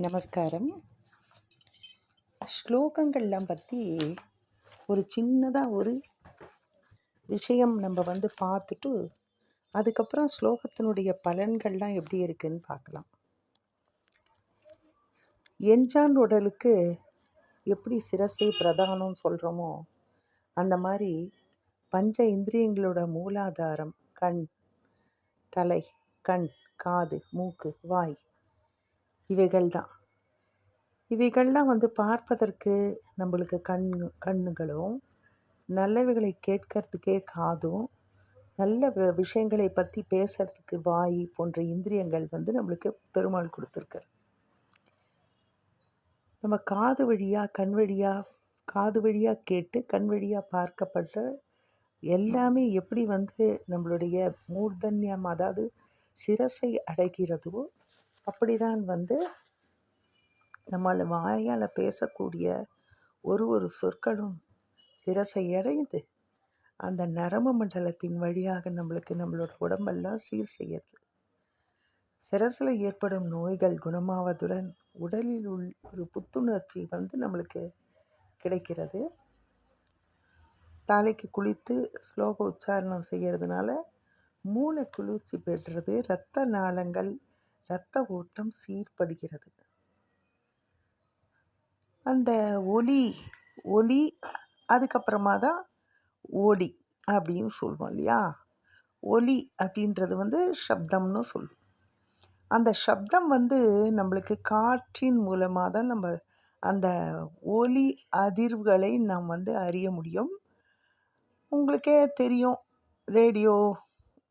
நமஸ்காரம். ஸ்லோகங்கள்லாம் பற்றி ஒரு சின்னதாக ஒரு விஷயம் நம்ம பார்த்துட்டு அதுக்கப்புறம் ஸ்லோகத்தினுடைய பலன்கள்லாம் எப்படி இருக்குன்னு பார்க்கலாம். எஞ்சான் உடலுக்கு எப்படி சிரசை பிரதானம்னு சொல்கிறோமோ அந்த மாதிரி பஞ்ச இந்திரியங்களோட மூலாதாரம் கண், தலை, கண், காது, மூக்கு, வாய் இவைகள்லாம் பார்ப்பதற்கு நம்மளுக்கு கண்ணுகளும், நல்லவைகளை கேட்கறதுக்கே காதும், நல்ல விஷயங்களை பற்றி பேசுறதுக்கு வாய் போன்ற இந்திரியங்கள் நம்மளுக்கு பெருமாள் கொடுத்துருக்கார். நம்ம காது வழியாக கேட்டு கண் வழியாக பார்க்கப்படுற எல்லாமே எப்படி நம்மளுடைய மூர்தன்யம், அதாவது சிரசை அடைகிறதோ அப்படிதான் நம்மளை வாயால் பேசக்கூடிய ஒரு சொற்களும் சிரசை அடைந்து அந்த நரம்பு மண்டலத்தின் வழியாக நம்மளோட உடம்பெல்லாம் சீர் செய்யுது. சிரசில் ஏற்படும் நோய்கள் குணமாவதுடன் உடலில் ஒரு புத்துணர்ச்சி நம்மளுக்கு கிடைக்கிறது. தலைக்கு குளித்து ஸ்லோக உச்சாரணம் செய்கிறதுனால மூளை குளிர்ச்சி பெறுறது, இரத்த நாளங்கள், இரத்த ஓட்டம் சீர்படுகிறது. அந்த ஒலி அதுக்கப்புறமா தான் ஓடி அப்படின்னு சொல்லுவோம் இல்லையா. ஒலி அப்படின்றது சப்தம்னு சொல்லுவோம். அந்த சப்தம் நம்மளுக்கு காற்றின் மூலமாக தான் நம்ம அந்த ஒலி அதிர்வுகளை நாம் அறிய முடியும். உங்களுக்கே தெரியும், ரேடியோ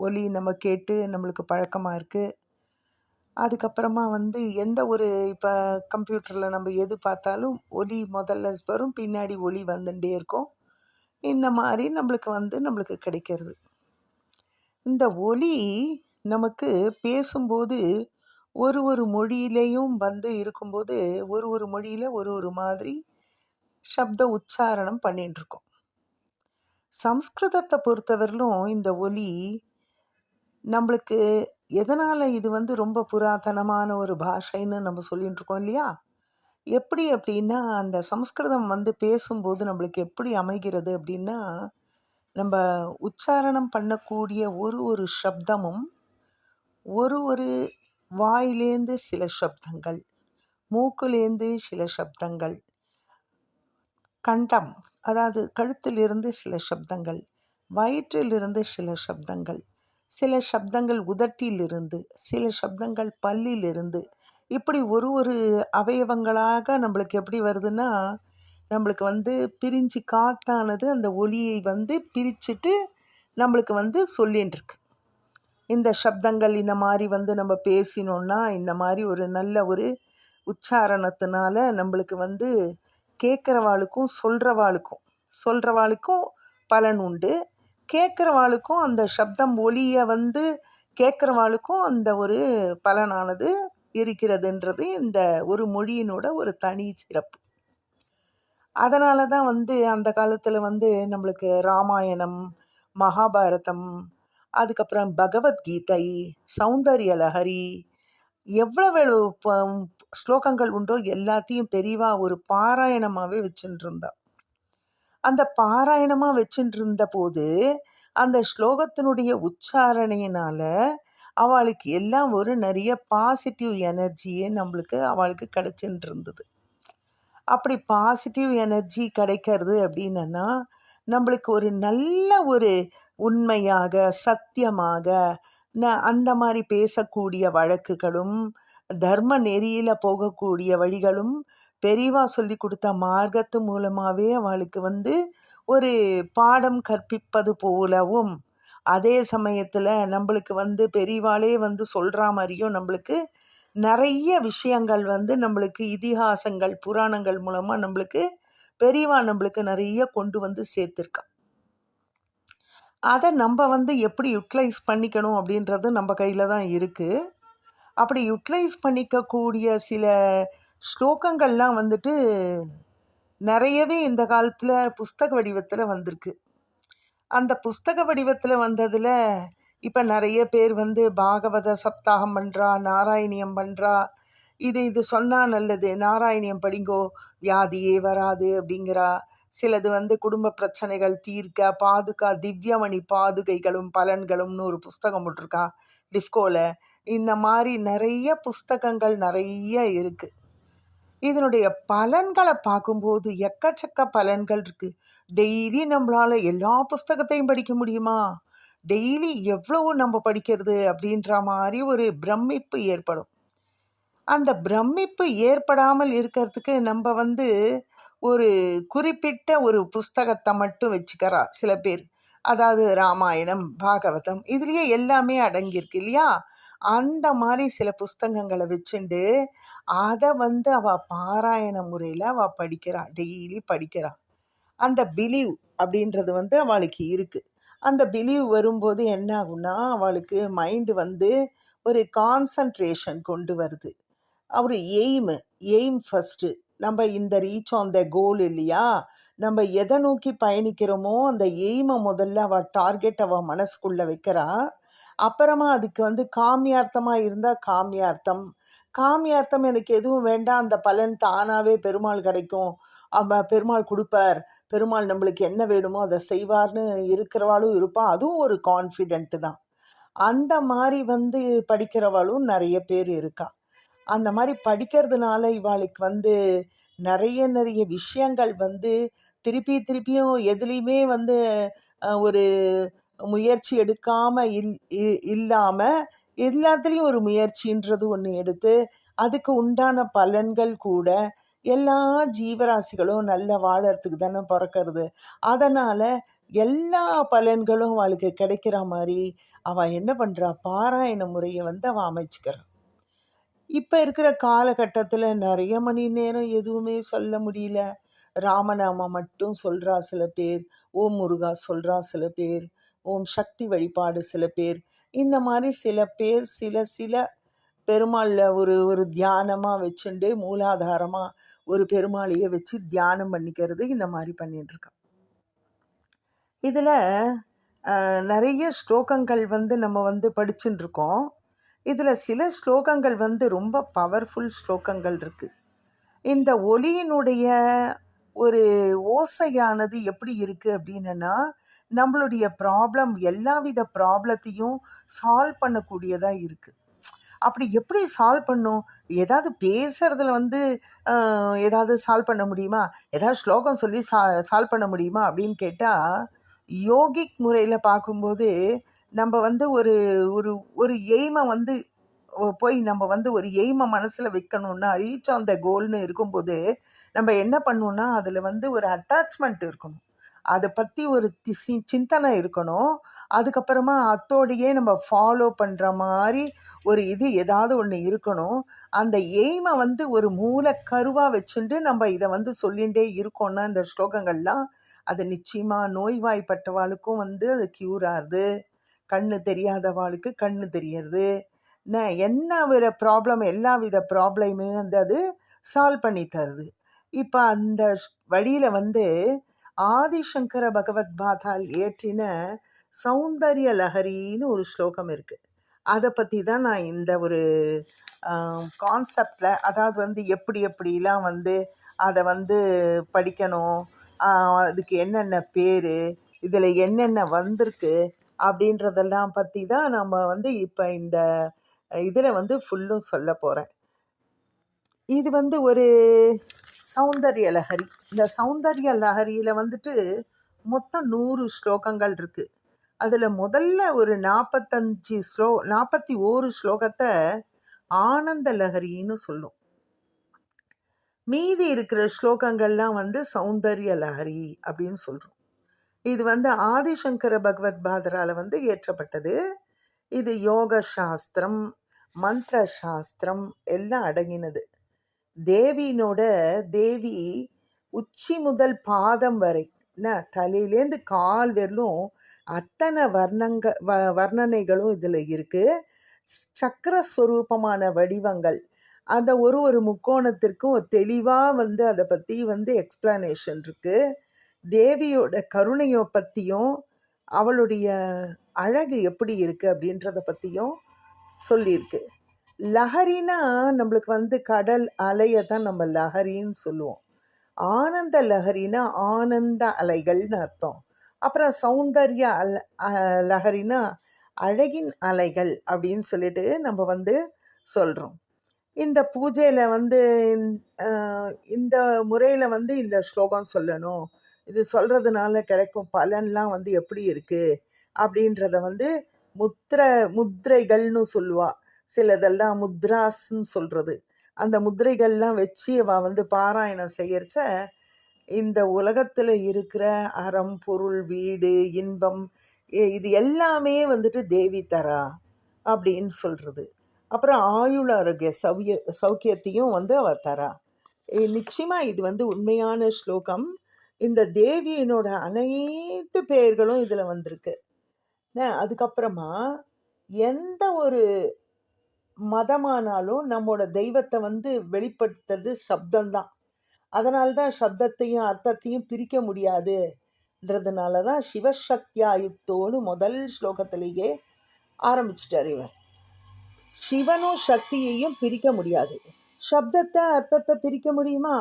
ஒலி நம்ம கேட்டு நம்மளுக்கு பழக்கமாக இருக்குது. அதுக்கப்புறமா எந்த ஒரு இப்போ கம்ப்யூட்டரில் நம்ம எது பார்த்தாலும் ஒலி முதல்ல வரும், பின்னாடி ஒலி வந்துட்டே இருக்கும். இந்த மாதிரி நம்மளுக்கு கிடைக்கிறது. இந்த ஒலி நமக்கு பேசும்போது ஒரு மொழியிலையும் இருக்கும்போது ஒரு மொழியில் ஒரு மாதிரி சப்த உச்சாரணம் பண்ணிட்டு இருக்கோம். சம்ஸ்கிருதத்தை பொறுத்தவரையிலும் இந்த ஒலி நம்மளுக்கு எதனால் இது ரொம்ப புராதனமான ஒரு பாஷைன்னு நம்ம சொல்லிட்டு இருக்கோம் இல்லையா. எப்படி அப்படின்னா, அந்த சம்ஸ்கிருதம் பேசும்போது நம்மளுக்கு எப்படி அமைகிறது அப்படின்னா, நம்ம உச்சாரணம் பண்ணக்கூடிய ஒரு சப்தமும் ஒரு வாயிலேந்து சில சப்தங்கள், மூக்குலேந்து சில சப்தங்கள், கண்டம் அதாவது கழுத்திலிருந்து சில சப்தங்கள், வயிற்றிலிருந்து சில சப்தங்கள், சில சப்தங்கள் உதட்டிலிருந்து, சில சப்தங்கள் பல்லிலிருந்து, இப்படி ஒரு அவயவங்களாக நம்மளுக்கு எப்படி வருதுன்னா, நம்மளுக்கு பிரிஞ்சு காத்தானது அந்த ஒலியை பிரிச்சுட்டு நம்மளுக்கு சொல்லின்னு இருக்கு. இந்த சப்தங்கள் இந்த மாதிரி நம்ம பேசினோன்னா இந்த மாதிரி ஒரு நல்ல ஒரு உச்சாரணத்தினால நம்மளுக்கு கேட்குறவாளுக்கும் சொல்கிறவாளுக்கும் பலன் உண்டு. கேட்குறவாளுக்கும் அந்த சப்தம் ஒலியை கேட்குறவாளுக்கும் அந்த ஒரு பலனானது இருக்கிறதுன்றது இந்த ஒரு மொழியினோட ஒரு தனி சிறப்பு. அதனால தான் அந்த காலத்தில் நம்மளுக்கு ராமாயணம், மகாபாரதம், அதுக்கப்புறம் பகவத்கீதை, சௌந்தர்ய லஹரி, எவ்வளவு ஸ்லோகங்கள் உண்டோ எல்லாத்தையும் பெரியவா ஒரு பாராயணமாகவே வச்சுட்டு இருந்தா. அந்த பாராயணமாக வச்சுட்டு இருந்த போது அந்த ஸ்லோகத்தினுடைய உச்சாரணையினால் அவளுக்கு எல்லாம் ஒரு நிறைய பாசிட்டிவ் எனர்ஜியே அவளுக்கு கிடைச்சிட்டு இருந்தது. அப்படி பாசிட்டிவ் எனர்ஜி கிடைக்கிறது அப்படின்னா நம்மளுக்கு ஒரு நல்ல ஒரு உண்மையாக, சத்தியமாக அந்த மாதிரி பேசக்கூடிய வழக்குகளும், தர்ம நெறியில் போகக்கூடிய வழிகளும் பெரியவா சொல்லி கொடுத்த மார்க்கத்து மூலமாகவே அவளுக்கு ஒரு பாடம் கற்பிப்பது போலவும், அதே சமயத்தில் நம்மளுக்கு பெரியவாளே சொல்கிற மாதிரியும் நம்மளுக்கு நிறைய விஷயங்கள் நம்மளுக்கு இதிகாசங்கள், புராணங்கள் மூலமாக நம்மளுக்கு பெரியவா நம்மளுக்கு நிறைய கொண்டு சேர்த்துருக்கா. அதை நம்ம எப்படி யூட்டிலைஸ் பண்ணிக்கணும் அப்படின்றது நம்ம கையில் தான் இருக்குது. அப்படி யூட்டிலைஸ் பண்ணிக்கக்கூடிய சில ஸ்லோகங்கள்லாம் நிறையவே இந்த காலத்தில் புஸ்தக வடிவத்தில் வந்திருக்கு. அந்த புஸ்தக வடிவத்தில் வந்ததில் இப்போ நிறைய பேர் பாகவத சப்தாகம் பண்ணுறா, நாராயணியம் பண்ணுறா, இது சொன்னால் நல்லது, நாராயணியம் படிங்கோ வியாதியே வராது அப்படிங்கிறா. சிலது குடும்ப பிரச்சனைகள் தீர்க்க திவ்யமணி பாதுகைகளும் பலன்களும்னு ஒரு புஸ்தகம் போட்டிருக்கா டிஃப்கோல. இந்த மாதிரி நிறைய புஸ்தகங்கள் நிறைய இருக்குது. இதனுடைய பலன்களை பார்க்கும்போது எக்கச்சக்க பலன்கள் இருக்குது. டெய்லி நம்மளால் எல்லா புஸ்தகத்தையும் படிக்க முடியுமா? டெய்லி எவ்வளவு நம்ம படிக்கிறது அப்படின்ற மாதிரி ஒரு பிரமிப்பு ஏற்படும். அந்த பிரமிப்பு ஏற்படாமல் இருக்கிறதுக்கு நம்ம ஒரு குறிப்பிட்ட ஒரு புஸ்தகத்தை மட்டும் வச்சுக்கிறா சில பேர். அதாவது ராமாயணம், பாகவதம், இதுலேயே எல்லாமே அடங்கியிருக்கு இல்லையா? அந்த மாதிரி சில புஸ்தகங்களை வச்சுண்டு அதை அவள் பாராயண முறையில் அவள் படிக்கிறா, டெய்லி படிக்கிறா. அந்த பிலீவ் அப்படின்றது அவளுக்கு இருக்குது. அந்த பிலீவ் வரும்போது என்ன ஆகும்னா, அவளுக்கு மைண்டு ஒரு கான்சன்ட்ரேஷன் கொண்டு வருது. ஒரு எய்ம் ஃபஸ்ட்டு. நம்ம இந்த ரீச் ஆன் த கோல் இல்லையா? நம்ம எதை நோக்கி பயணிக்கிறோமோ அந்த எய்மை முதல்ல அவள் டார்கெட் அவள் மனசுக்குள்ளே வைக்கிறா. அப்புறமா அதுக்கு காமியார்த்தமாக இருந்தால் காமியார்த்தம் எனக்கு எதுவும் வேண்டாம், அந்த பலன் தானாகவே பெருமாள் கிடைக்கும், பெருமாள் கொடுப்பார், பெருமாள் நம்மளுக்கு என்ன வேணுமோ அதை செய்வார்னு இருக்கிறவாளும் இருப்பாள். அதுவும் ஒரு கான்ஃபிடென்ட்டு தான். அந்த மாதிரி படிக்கிறவாளும் நிறைய பேர் இருக்கா. அந்த மாதிரி படிக்கிறதுனால இவாளுக்கு நிறைய விஷயங்கள் திருப்பியும் எதுலேயுமே ஒரு முயற்சி எடுக்காமல் இல்லாமல் எல்லாத்துலேயும் ஒரு முயற்சின்றது ஒன்று எடுத்து அதுக்கு உண்டான பலன்கள் கூட. எல்லா ஜீவராசிகளும் நல்ல வாழறதுக்கு தானே பிறக்கிறது. அதனால் எல்லா பலன்களும் அவளுக்கு கிடைக்கிற மாதிரி அவள் என்ன பண்ணுறா, பாராயண முறையை அவள் அமைச்சிக்கிறாள். இப்போ இருக்கிற காலகட்டத்தில் நிறைய மணி நேரம் எதுவுமே சொல்ல முடியல. ராமநாமம் மட்டும் சொல்கிறா சில பேர், ஓம் முருகா சொல்கிறா சில பேர், ஓம் சக்தி வழிபாடு சில பேர். இந்த மாதிரி சில பேர் சில பெருமாளில் ஒரு தியானமாக வச்சுண்டு மூலாதாரமாக ஒரு பெருமாளையே வச்சு தியானம் பண்ணிக்கிறது, இந்த மாதிரி பண்ணிட்டுருக்கான். இதில் நிறைய ஸ்லோகங்கள் நம்ம படிச்சுட்டு இருக்கோம். இதில் சில ஸ்லோகங்கள் ரொம்ப பவர்ஃபுல் ஸ்லோகங்கள் இருக்குது. இந்த ஒலியினுடைய ஒரு ஓசையானது எப்படி இருக்குது அப்படின்னா, நம்மளுடைய ப்ராப்ளம் எல்லாவித ப்ராப்ளத்தையும் சால்வ் பண்ணக்கூடியதாக இருக்குது. அப்படி எப்படி சால்வ் பண்ணும்? ஏதாவது பேசுகிறதுல ஏதாவது சால்வ் பண்ண முடியுமா? ஏதாவது ஸ்லோகம் சொல்லி சால்வ் பண்ண முடியுமா அப்படின்னு கேட்டால், யோகிக் முறையில் பார்க்கும்போது நம்ம ஒரு ஒரு ஒரு எய்மை போய் நம்ம ஒரு எய்மை மனசில் வைக்கணும்னா, ரீச் ஆன் த கோல்னு இருக்கும்போது நம்ம என்ன பண்ணுவோம்னா, அதில் ஒரு அட்டாச்மெண்ட் இருக்கணும், அதை பற்றி ஒரு சிந்தனை இருக்கணும். அதுக்கப்புறமா அத்தோடையே நம்ம ஃபாலோ பண்ணுற மாதிரி ஒரு ஏதாவது ஒன்று இருக்கணும். அந்த எய்மை ஒரு மூலக்கருவாக வச்சுட்டு நம்ம இதை சொல்லிகிட்டே இருக்கோம்னா இந்த ஸ்லோகங்கள்லாம் அது நிச்சயமாக நோய்வாய்ப்பட்டவாளுக்கும் அது க்யூர் ஆகுது. கண்ணு தெரியாதவாளுக்கு கண்ணு தெரியறது. என்ன ஒரு ப்ராப்ளம், எல்லா வித ப்ராப்ளமே அது சால்வ் பண்ணி தருது. இப்போ அந்த வழியில் ஆதிசங்கர பகவத் பாதால் இயற்றின சௌந்தர்ய லஹரின்னு ஒரு ஸ்லோகம் இருக்குது. அதை பற்றி தான் நான் இந்த ஒரு கான்செப்டில், அதாவது எப்படிலாம் அதை படிக்கணும், அதுக்கு என்னென்ன பேர், இதில் என்னென்ன வந்திருக்கு அப்படின்றதெல்லாம் பற்றி தான் நம்ம இப்போ இந்த இதில் ஃபுல்லும் சொல்ல போகிறேன். இது ஒரு சௌந்தர்ய லஹரி. இந்த சௌந்தர்ய லஹரியில் மொத்தம் 100 ஸ்லோகங்கள் இருக்குது. அதில் முதல்ல ஒரு 41 ஸ்லோகத்தை ஆனந்த லஹரின்னு சொல்லும். மீதி இருக்கிற ஸ்லோகங்கள்லாம் சௌந்தர்ய லஹரி அப்படின்னு சொல்கிறோம். இது ஆதிசங்கர பகவத் பாதரால் இயற்றப்பட்டது. இது யோக சாஸ்திரம், மந்திர சாஸ்திரம் எல்லாம் அடங்கினது. தேவி உச்சி முதல் பாதம் வரை, தலையிலேருந்து கால் வரலும் அத்தனை வர்ணனைகளும் இதில் இருக்குது. சக்கரஸ்வரூபமான வடிவங்கள், அந்த ஒரு முக்கோணத்திற்கும் தெளிவாக அதை பற்றி எக்ஸ்பிளனேஷன் இருக்குது. தேவியோட கருணையை பற்றியும் அவளுடைய அழகு எப்படி இருக்குது அப்படின்றத பற்றியும் சொல்லியிருக்கு. லஹரினா நம்மளுக்கு வந்து கடல் அலையை தான் நம்ம லஹரின்னு சொல்லுவோம். ஆனந்த லஹரினா ஆனந்த அலைகள்னு அர்த்தம். அப்புறம் சௌந்தர்ய லஹரினா அழகின் அலைகள் அப்படின்னு சொல்லிட்டு நம்ம வந்து சொல்கிறோம். இந்த பூஜையில் வந்து இந்த முறையில் வந்து இந்த ஸ்லோகம் சொல்லணும், இது சொல்கிறதுனால கிடைக்கும் பலன்லாம் வந்து எப்படி இருக்குது அப்படின்றத வந்து முத்திரைகள்னு சொல்லுவா. சிலதெல்லாம் முத்ராஸ்ன்னு சொல்கிறது. அந்த முத்திரைகள்லாம் வச்சு அவள் வந்து பாராயணம் செய்யறச்ச இந்த உலகத்தில் இருக்கிற அறம், பொருள், வீடு, இன்பம் இது எல்லாமே வந்துட்டு தேவி தரா அப்படின்னு சொல்கிறது. அப்புறம் ஆயுள் ஆரோக்கிய சௌக்கியத்தையும் வந்து அவர் தரா. நிச்சயமாக இது வந்து உண்மையான ஸ்லோகம். இந்த தேவியினோட அனைத்து பெயர்களும் இதில் வந்திருக்கு. அதுக்கப்புறமா எந்த ஒரு மதமானாலும் நம்மோட தெய்வத்தை வந்து வெளிப்படுத்துறது சப்தம்தான். அதனால்தான் சப்தத்தையும் அர்த்தத்தையும் பிரிக்க முடியாதுன்றதுனால தான் சிவசக்தியாயுக்தோன்னு முதல் ஸ்லோகத்திலேயே ஆரம்பிச்சிட்டார் இவர். சிவனும் சக்தியையும் பிரிக்க முடியாது. சப்தத்தை அர்த்தத்தை பிரிக்க முடியுமா?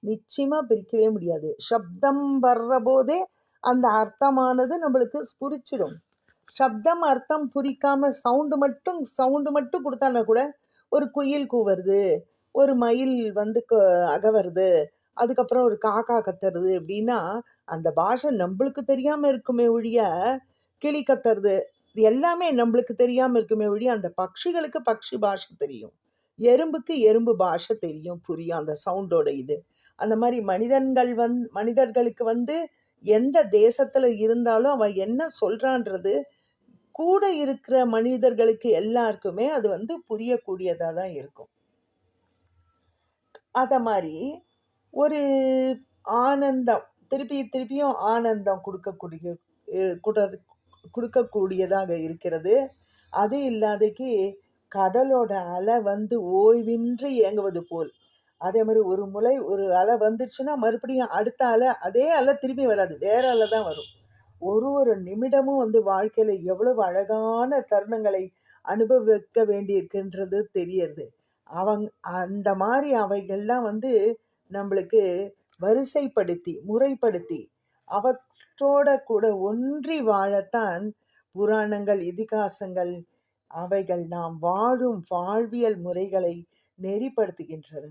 நிச்சயமா பிரிக்கவே முடியாது. சப்தம் வர்ற போதே அந்த அர்த்தமானது நம்மளுக்கு புரிச்சிடும். சப்தம் அர்த்தம் புரிக்காம சவுண்டு மட்டும் கொடுத்தானா கூட, ஒரு குயில் கூவுறது, ஒரு மயில் வந்து அகவருது, அதுக்கப்புறம் ஒரு காக்கா கத்துறது அப்படின்னா அந்த பாஷை நம்மளுக்கு தெரியாம இருக்குமே ஒழிய, கிளி கத்துறது இது எல்லாமே நம்மளுக்கு தெரியாம இருக்குமே ஒழிய, அந்த பட்சிகளுக்கு பட்சி பாஷை தெரியும், எறும்புக்கு எறும்பு பாஷை தெரியும், புரியும் அந்த சவுண்டோட இது. அந்த மாதிரி மனிதர்களுக்கு வந்து எந்த தேசத்துல இருந்தாலும் அவன் என்ன சொல்றான்றது கூட இருக்கிற மனிதர்களுக்கு எல்லாருக்குமே அது வந்து புரியக்கூடியதா தான் இருக்கும். அத மாதிரி ஒரு ஆனந்தம் திருப்பியும் ஆனந்தம் கொடுக்கக்கூடியதாக இருக்கிறது. அது இல்லாதக்கு கடலோட அலை வந்து ஓய்வின்றி இயங்குவது போல். அதே மாதிரி ஒரு அலை வந்துருச்சுன்னா மறுபடியும் அடுத்த அலை, அதே அலை திரும்பி வராது, வேற அலை தான் வரும். ஒரு நிமிடமும் வந்து வாழ்க்கையில எவ்வளவு அழகான தருணங்களை அனுபவிக்க வேண்டியிருக்குன்றது தெரியறது. அந்த மாதிரி அவைகள்லாம் வந்து நம்மளுக்கு வரிசைப்படுத்தி முறைப்படுத்தி அவற்றோட கூட ஒன்றி வாழத்தான் புராணங்கள், இதிகாசங்கள் அவைகள் நாம் வாழும் வாழ்வியல் முறைகளை நெறிப்படுத்துகின்றன.